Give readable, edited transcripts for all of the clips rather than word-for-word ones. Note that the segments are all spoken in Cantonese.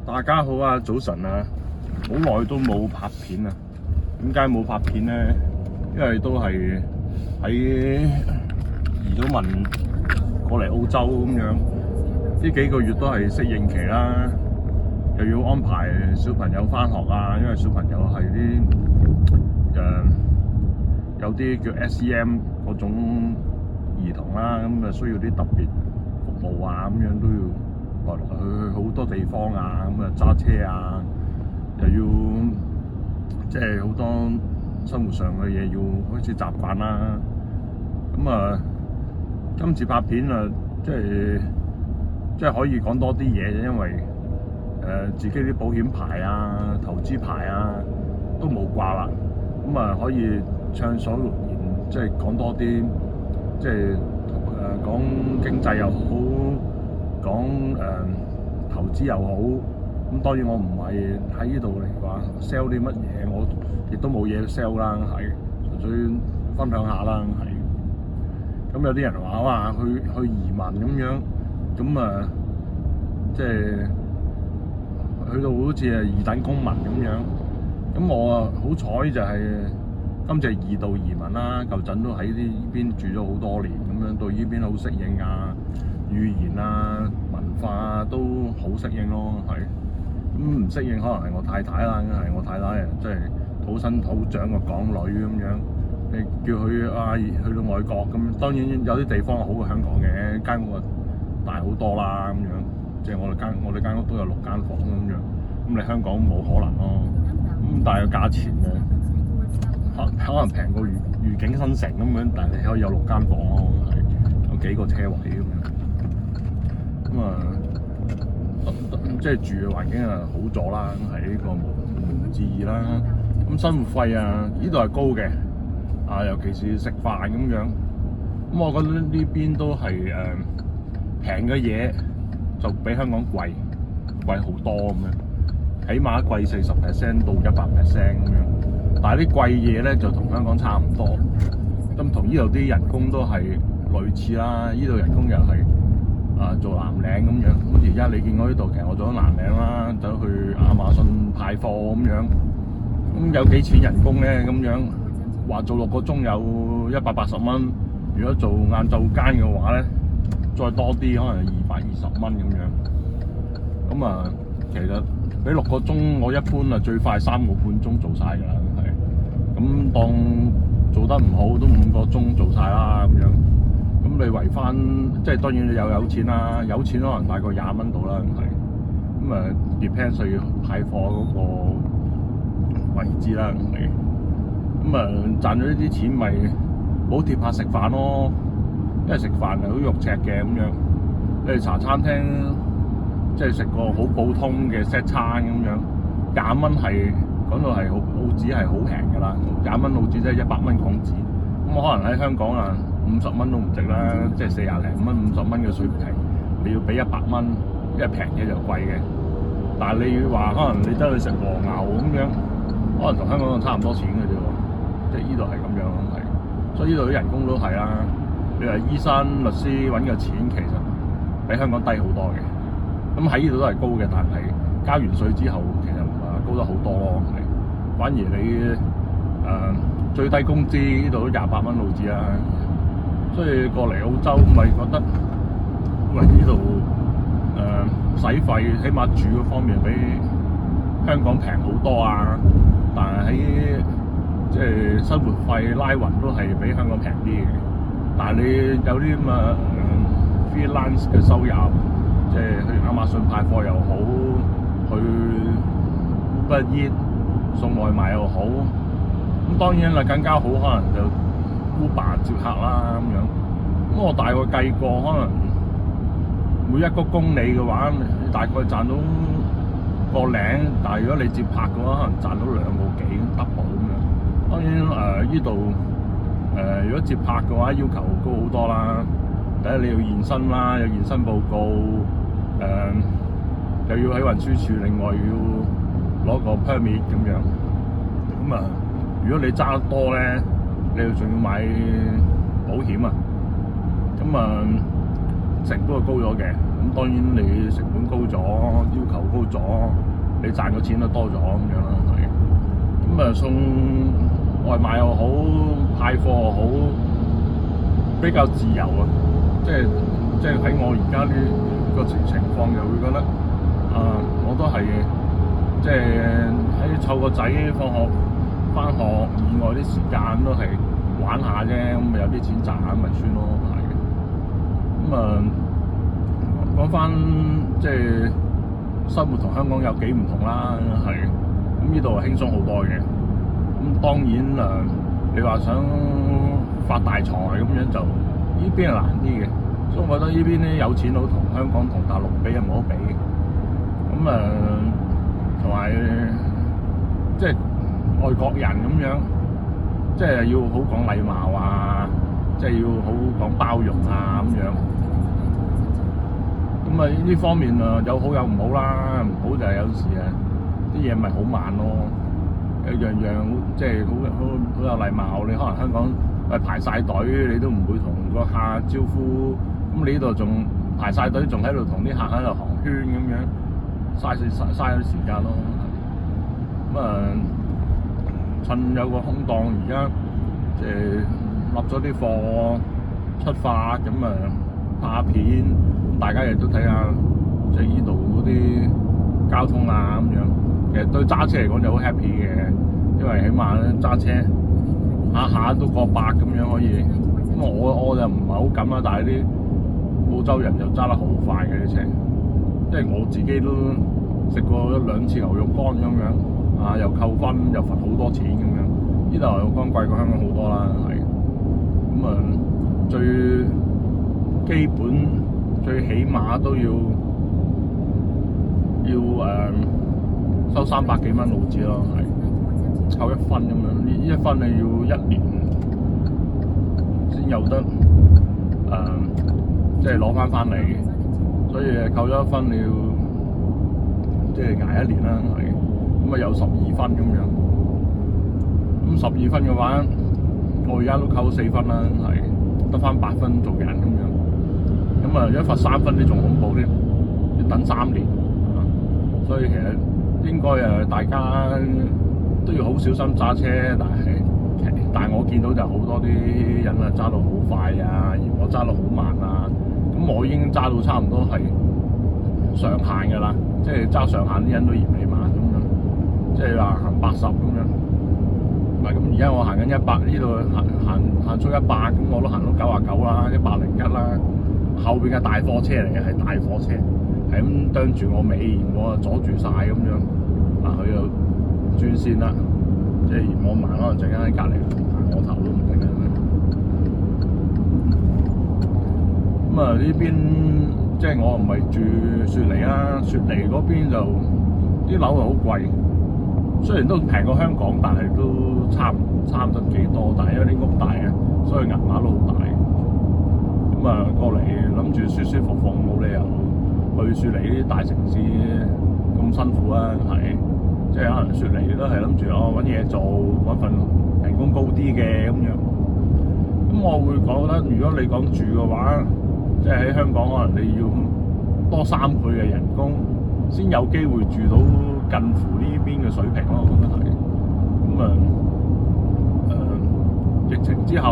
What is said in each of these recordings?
大家好啊，早晨啊，好耐都冇拍片啊。點解冇拍片咧？因為都係喺移咗民過嚟澳洲咁樣，呢幾個月都係適應期啦，又要安排小朋友返學啊，因為小朋友係啲有啲叫 SEM 嗰種兒童啦，咁啊需要啲特別服務啊，咁樣都要來來去好多地方啊，咁啊揸車啊，又要即係好多生活上嘅嘢要開始習慣啦。咁啊，今次拍片啊，即係可以講多啲嘢，因為自己啲保險牌啊、投資牌啊都冇掛啦，咁啊可以暢所欲言，即係講多啲，即係講經濟又好，講投資又好。咁當然我唔係喺呢度嚟話 sell 啲乜嘢，我亦都冇嘢 sell 啦，係純粹分享下啦，係。咁有啲人話哇去移民咁樣，咁啊即係去到好似係二等公民咁樣。咁我啊好彩就係今次係二度移民啦，舊陣都喺呢邊住咗好多年，咁樣對呢邊好適應啊，語言啊、文化啊都好適應咯，係。咁唔適應可能係我太太啦，係我太太啊，即係土生土長個港女咁樣。你叫佢啊去到外國咁，當然有啲地方係好過香港嘅，間屋啊大好多啦咁樣。即係我哋間屋都有6間房咁樣。咁你香港冇可能咯。咁但係個價錢咧，可能平過愉景新城咁樣，但係你可以有6間房咯，係有幾個車位咁樣。咁啊，即係住嘅環境啊好咗啦，係呢個毋庸置疑啦。咁生活費啊，呢度係高嘅。尤其是食飯咁樣，咁我覺得呢邊都係平嘅嘢就比香港貴好多咁樣，起碼貴40% 到100% 咁樣。但係啲貴嘢咧就同香港差唔多，咁同呢度啲人工都係類似啦。呢度人工又係做藍領咁樣。咁而家你見我呢度，其實我做緊藍領啦，走去亞馬遜派貨咁樣。咁有幾錢人工咧？咁樣。話做6個鐘有180蚊，如果做晏晝間嘅話咧，再多啲可能220蚊咁樣。咁啊，其實俾6個鐘，我一般啊最快3個半鐘做晒㗎啦，係。咁當做得唔好都5個鐘做晒啦咁樣。咁你圍翻，即係當然你有錢啦，有錢可能大概20蚊到啦，係。咁啊 depends 要派貨嗰個位置啦，係。咁啊賺咗呢啲錢咪補貼下食飯咯，因為食飯係好肉赤嘅咁樣。你哋茶餐廳即係食個好普通嘅 set 餐咁樣，20蚊係講到係澳紙係好平㗎啦，20蚊澳紙即係100蚊港紙。咁可能喺香港啊50蚊都唔值啦，即係40零蚊50蚊嘅水平，你要俾100蚊，因為平嘅就貴嘅。但係你話可能你走去食和牛咁樣，可能同香港差唔多錢嘅啫喎。即係呢度係咁樣，係，所以呢度啲人工都係啦。你話醫生、律師揾嘅錢其實比香港低好多嘅。咁喺呢度都係高嘅，但係交完稅之後其實唔係高得好多咯。係，反而你最低工資呢度都28蚊澳紙啦。所以過嚟澳洲咪覺得，喂呢度使費起碼住嗰方面比香港平好多啊。但係喺即係生活費拉勻都係比香港平啲嘅，但係你有啲咁嘅freelance 嘅收入，即係去亞馬遜派貨又好，去 Uber Eats 送外賣又好，咁當然啦更加好，可能就 Uber 接客啦咁樣。咁我大概計過，可能每1個公里嘅話，你大概賺到1零，但係如果你接客嘅話，可能賺到2個幾 double 咁樣。當然呢度如果接拍嘅話，要求高好多啦。第一你要現身啦，有現身報告，又要喺運輸處另外要攞個 permit 咁樣。咁啊，如果你揸得多咧，你又仲要買保險啊。咁啊，成本係高咗嘅。咁咁當然你成本高咗，要求高咗，你賺嘅錢都多咗咁樣啦，係。咁啊送外賣又好，派貨又好，比較自由啊！即係喺我而家呢個情況，就會覺得我都係即係喺湊個仔放學、返學以外啲時間都係玩下啫，咁咪有啲錢賺下咪算咯，係。咁講返即係生活同香港有幾唔同啦，係。咁呢度係輕鬆好多嘅。咁當然你話想發大財咁樣就呢邊係難啲嘅，所以我覺得呢邊啲有錢佬同香港同大陸比係冇得比嘅。咁同埋即係外國人咁樣，即係要好講禮貌啊，即係要好講包容啊咁樣。咁呢方面有好有唔好啦，唔好就係有時啲嘢咪好慢咯。樣樣即係好有禮貌，你可能香港排晒隊，你都唔會同個客招呼。咁你呢度仲排晒隊，仲喺度同啲客喺度行圈咁樣，嘥咗啲時間咯。咁趁有個空檔，而家即係落咗啲貨出發，咁拍下片，咁大家亦都睇下即係呢度嗰啲交通啊咁樣。其實對揸車嚟講就好 happy 嘅，因為起碼揸車下下都過百咁樣可以。咁我就唔係好敢啦，但係啲澳洲人就揸得好快嘅啲車，即係我自己都食過1-2次牛肉乾咁樣，又扣分又罰好多錢咁樣。呢度牛肉乾貴過香港好多啦，係。咁最基本最起碼都要收300幾蚊澳紙咯，係扣1分咁樣。呢1分你要1年先有得即係攞翻嚟，所以扣咗1分你要即係捱1年啦，係。咁有12分咁樣。咁12分嘅話，我而家都扣咗4分啦，係得翻8分做人咁樣。咁一罰3分啲仲恐怖啲，要等3年。所以其實應該大家都要好小心揸車，但係我見到就好多啲人揸到好快啊，而我揸到好慢啊。咁我已經揸到差唔多係上限㗎啦，即係揸上限啲人都嫌你慢咁樣，即係話行80咁樣。唔係咁，而家我行緊100，呢度行出100，咁我都行到99啦，101啦。後邊嘅大貨車嚟嘅，係大貨車。係咁啄住我尾，我阻住晒咁樣，佢又轉線啦，即係嫌我慢，可能陣間喺隔離行我頭都唔定嘅。咁呢邊即係我唔係住雪梨啦，雪梨嗰邊就啲樓係好貴，雖然都平過香港，但係都差唔多幾多，但係因為啲屋大啊，所以銀碼都好大。咁過嚟諗住舒舒服服，冇理由去雪梨啲大城市咁辛苦啊，係，即係可能雪梨都係諗住揾嘢做，揾份人工高啲嘅咁樣。咁我會覺得，如果你講住嘅話，即係喺香港可能你要多3倍嘅人工，先有機會住到近乎呢邊嘅水平咯，我覺得係。咁疫情之後，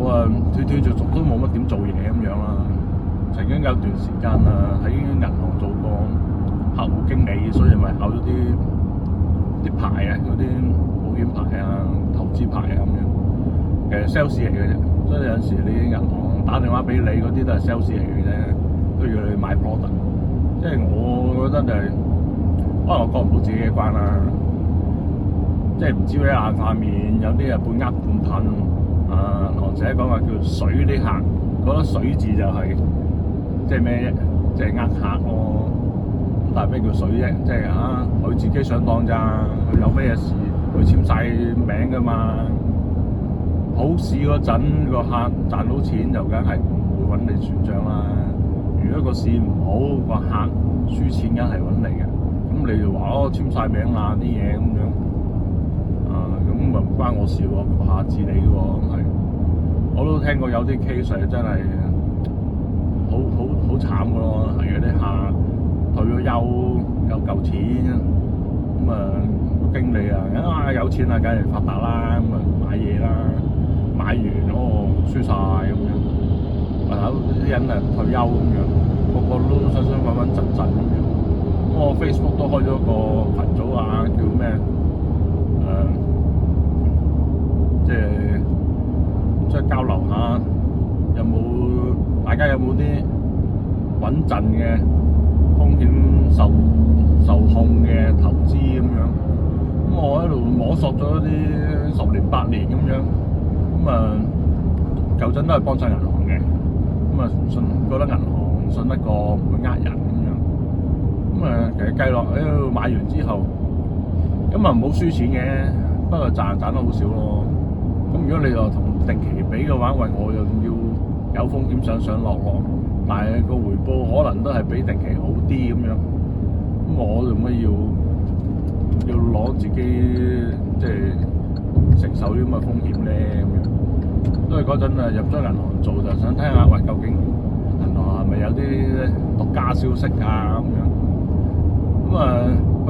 我斷斷續續都冇乜點做嘢咁樣啦。曾經有段時間喺銀行做過客戶經理，所以咪考咗啲牌啊，嗰啲保險牌啊、投資牌啊咁樣。其實 sales 嚟嘅啫，所以有陣時你銀行打電話俾你嗰啲都係 sales 嚟嘅啫，都要你買 product。即係我覺得就係可能我過唔到自己嘅關啦，即係唔知咩眼塊面，有啲半呃半噴。學者講話叫水啲客，覺得水字就係即係咩啫？即係呃客咯。咁但係咩叫水啫？即係佢自己上當咋？佢有咩事佢簽晒名㗎嘛？好市嗰陣個客賺到錢就梗係唔會揾你算賬啦。如果個市唔好，個客輸錢梗係揾你嘅。咁你就話簽晒名啊啲嘢咁樣。咁咪唔關我事喎，個客治理喎，咁係。我都聽過有啲 case 係真係好好慘嘅咯，係嗰啲客退咗休有嚿錢，咁經理有錢啊，梗係發達啦，咁買嘢啦，買完輸晒咁樣，啲人退休咁樣，個個都想穩陣陣咁樣。我 Facebook 都開咗個群組啊，叫咩？即係交流下，大家有冇啲穩陣嘅風險受控嘅投資咁樣？咁我喺度摸索咗啲10年8年咁樣，舊陣都係幫襯銀行嘅，覺得銀行信得過，唔會呃人咁樣。其實計落喺度買完之後，咁唔好輸錢嘅，不過賺得好少咯。咁如果你又同定期比嘅話，我又要有風險上落，但係個回報可能都係比定期好啲咁樣。咁我做乜要攞自己即係承受啲咁嘅風險咧？咁樣，因為嗰陣入咗銀行做，就想聽下究竟銀行係咪有啲獨家消息啊咁樣。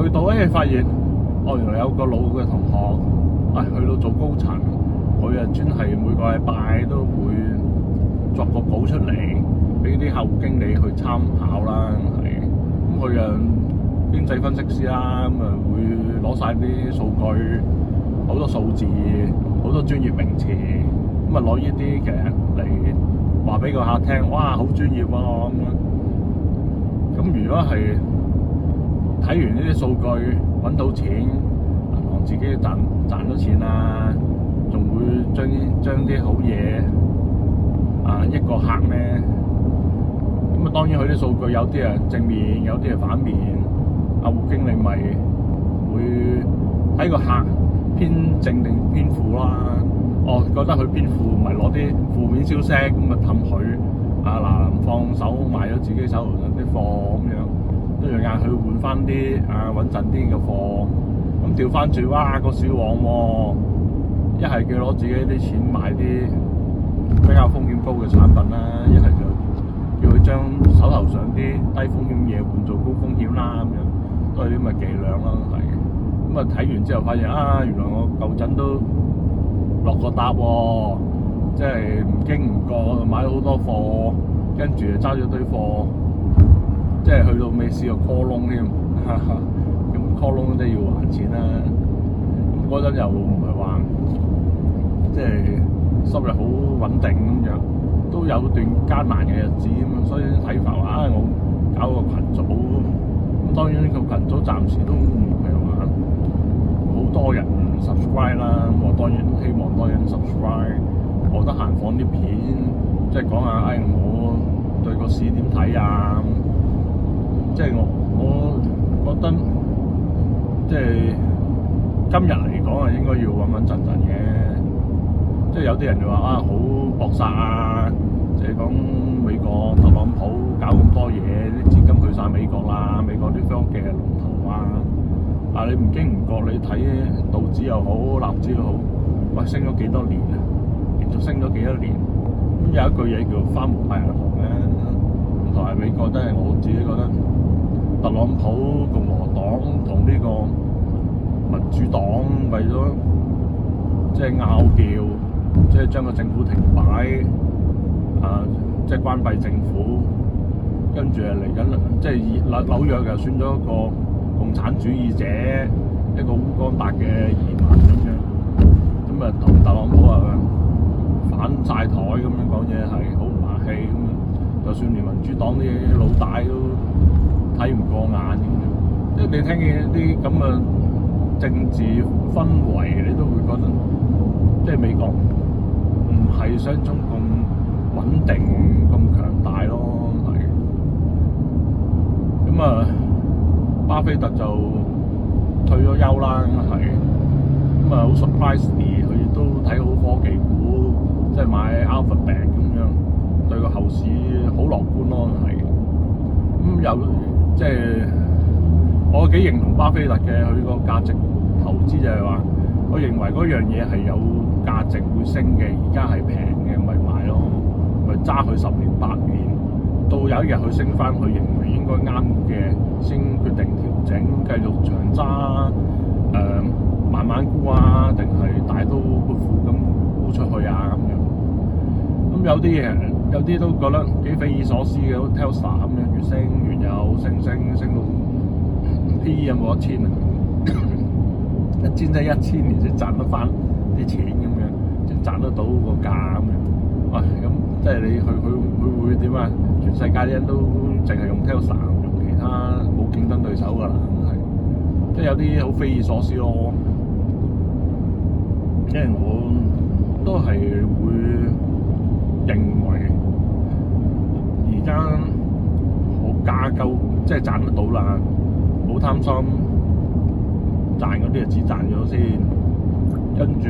去到發現，原來有個老嘅同學，去到做高層，佢專係每個禮拜都會作個稿出嚟，俾啲客戶經理去參考啦。咁佢經濟分析師啦，會攞晒啲數據，好多數字，好多專業名詞，攞呢啲其實嚟話俾個客聽，哇，好專業喎咁樣。咁如果係睇完呢啲數據揾到錢，銀行自己賺到錢啦，仲會將啲好嘢益個客咩？咁當然佢啲數據有啲係正面，有啲係反面。客戶經理咪會睇個客偏正定偏負啦。覺得佢偏負，咪攞啲負面消息咁氹佢放手賣咗自己手頭上啲貨咁樣，跟住嗌佢換翻啲穩陣啲嘅貨。咁調翻轉，哇，個市旺喎！一係佢攞自己啲錢買啲比較風險高嘅產品啦，一係就叫佢將手頭上啲低風險嘢換做高風險啦，咁樣都係啲咁嘅伎倆啦，係。咁睇完之後發現原來我舊陣都落個搭喎，即係唔經唔覺買咗好多貨，跟住揸咗堆貨，即係去到未試過 call loan 添，咁 call loan 都要還錢啦。咁嗰陣又唔係話即係收入好穩定咁樣，都有段艱難嘅日子咁，所以睇法話我搞個群組，咁當然呢個群組暫時都唔係話好多人 subscribe 啦，咁我當然希望多人 subscribe。我得閒放啲片，即係講下我對個市點睇啊，即係我覺得即係今日嚟講應該要穩穩陣陣嘅，即係有啲人就話好搏殺啊，即係講美國特朗普搞咁多嘢，啲資金去晒美國啦，美國啲科技係龍頭啊，你唔經唔覺你睇道指又好，納指又好，喂，升咗幾多年啊，連續升咗幾多年，咁有一句嘢叫花無百日紅咧，同埋美國都係我自己覺得特朗普共和黨同呢個民主黨為咗即係拗撬，即係將個政府停擺，即係關閉政府，跟住嚟緊即係紐約又選咗一個共產主義者，一個烏干達嘅移民咁樣，咁同特朗普反晒台咁樣講嘢係好唔客氣咁樣，就算連民主黨啲老大都睇唔過眼咁樣，即係你聽見啲咁嘅政治氛圍，你都會覺得即係美國唔係想像中咁穩定、咁強大咯，係。咁巴菲特就退咗休啦，係。咁好 surprisingly，佢都睇好科技股，即係買 Alphabet 咁樣，對個後市好樂觀咯，係。咁有即係我幾認同巴菲特嘅，佢個價值投資就係話，我認為嗰樣嘢係有價值會升嘅，而家係平嘅，咪買咯，咪揸佢10年8年，到有一日佢升翻，佢認為應該啱嘅，先決定調整，繼續長揸，慢慢沽啊，定係大刀闊斧咁沽出去啊咁樣。咁有啲都覺得幾匪夷所思嘅，好似 Tesla 咁樣，越升越有，升到 PE 有冇1000啊？1000即係1000年先賺得翻啲錢咁樣，先賺得到個價咁樣。哇！咁即係你佢會點啊？全世界啲人都淨係用 Tesla， 用其他冇競爭對手㗎啦，係即係有啲好匪夷所思咯。因為我都係會認為而家我價夠即係賺得到啦，冇貪心，賺嗰啲就只賺咗先，跟住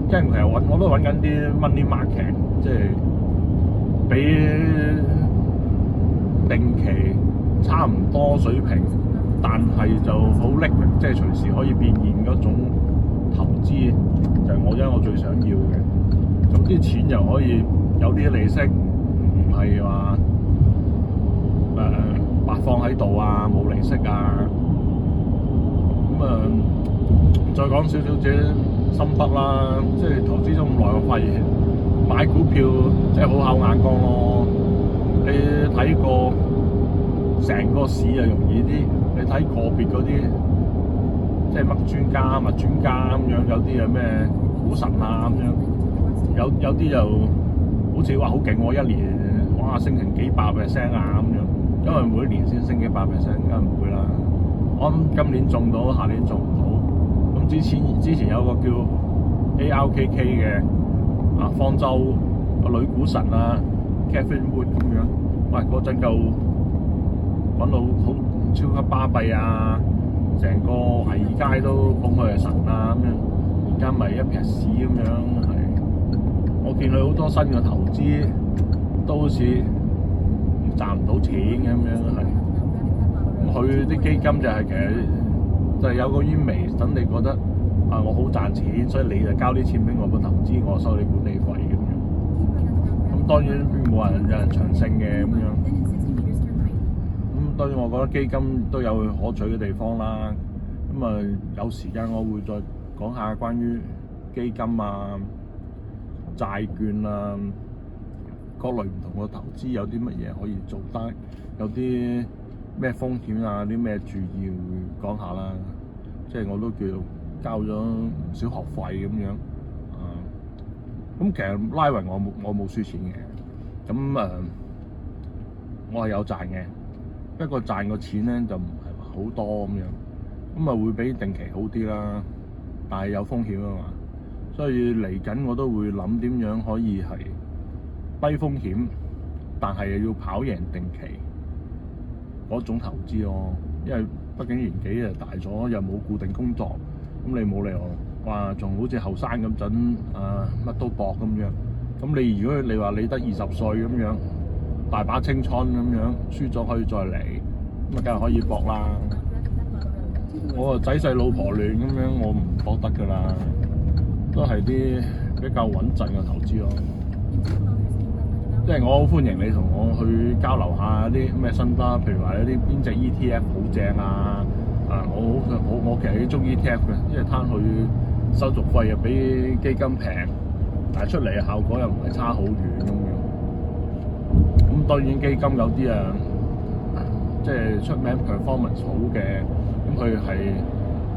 即係其實我都揾緊啲 money market， 即係俾定期差唔多水平，但係就好 liquid， 即係隨時可以變現嗰種投資，就係我最想要嘅。咁啲錢又可以有啲利息，唔係話白放喺度啊，冇利息啊。咁再講少少自己心得啦，即係投資咗咁耐，我發現買股票真係好考眼光咯。你睇過成個市就容易啲，你睇個別嗰啲，即係乜專家、物專家咁樣，有啲係咩股神啊咁樣，有啲就好似話好勁喎，一年哇升成幾百 percent 啊咁樣，因為每年先升幾百 percent， 梗係唔會啦。我諗今年中到，下年中唔到。咁之前有個叫 ARKK 嘅方舟個女股神啊 Catherine Wood 咁樣，喂嗰陣夠揾到好超級巴閉啊！成個華爾街都捧佢係神啊咁樣，而家咪一撇屎咁樣係。我見佢好多新嘅投資都好似賺唔到錢咁樣係。佢啲基金就係其實就係有個煙味，等你覺得我好賺錢，所以你就交啲錢俾我個投資，我收你管理費咁樣。咁當然冇人有人長勝嘅咁樣。咁當然我覺得基金都有可取嘅地方啦。咁有時間我會再講下關於基金啊、債券啊各類唔同嘅投資有啲乜嘢可以做得，有啲咩風險啊，啲咩注意會講下啦。即係我都叫交咗唔少學費咁樣。咁其實拉勻我冇輸錢嘅。咁我係有賺嘅，不過賺個錢咧就唔係話好多咁樣。咁會比定期好啲啦，但係有風險啊嘛。所以嚟緊我都會諗點樣可以係低風險，但係要跑贏定期嗰種投資咯。因為畢竟年紀又大咗，又冇固定工作，咁你冇理由話仲好似後生咁陣乜都搏咁樣。咁你如果你話你得20歲咁樣，大把青春咁樣，輸咗可以再嚟，咁梗係可以搏啦。我個仔細老婆亂咁樣，我唔搏得㗎啦，都係啲比較穩陣嘅投資咯。即係我好歡迎你同我去交流下啲咩心得，譬如話有啲邊隻 ETF 好正啊！我其實幾中意 ETF 嘅，因為攤佢手續費又比基金平，但係出嚟嘅效果又唔係差好遠咁樣。咁當然基金有啲即係出名 performance 好嘅，咁佢係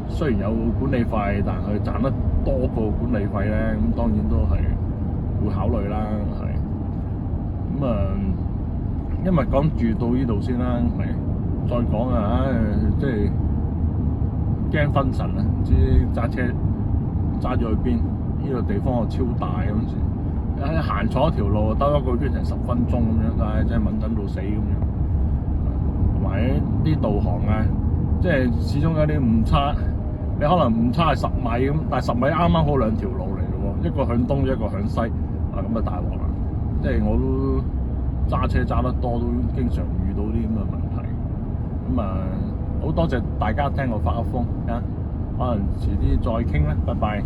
雖然有管理費，但係佢賺得多過管理費咧，咁當然都係會考慮啦，係。因為講住到呢度先啦，再講即係驚分神啊！唔知揸車揸咗去邊？呢個地方又超大嗰陣時，行錯一條路兜一個圈成10分鐘咁樣，真係悶陣到死咁樣。同埋啲導航即係始終有啲誤差，你可能誤差係10米咁，但係10米啱啱好2條路嚟嘅喎，一個向東，一個向西，咁大鑊啦！即係我都揸車揸得多，都經常遇到啲咁嘅問題。好多謝大家聽我發噏風啊，可能遲啲再傾啦，拜拜。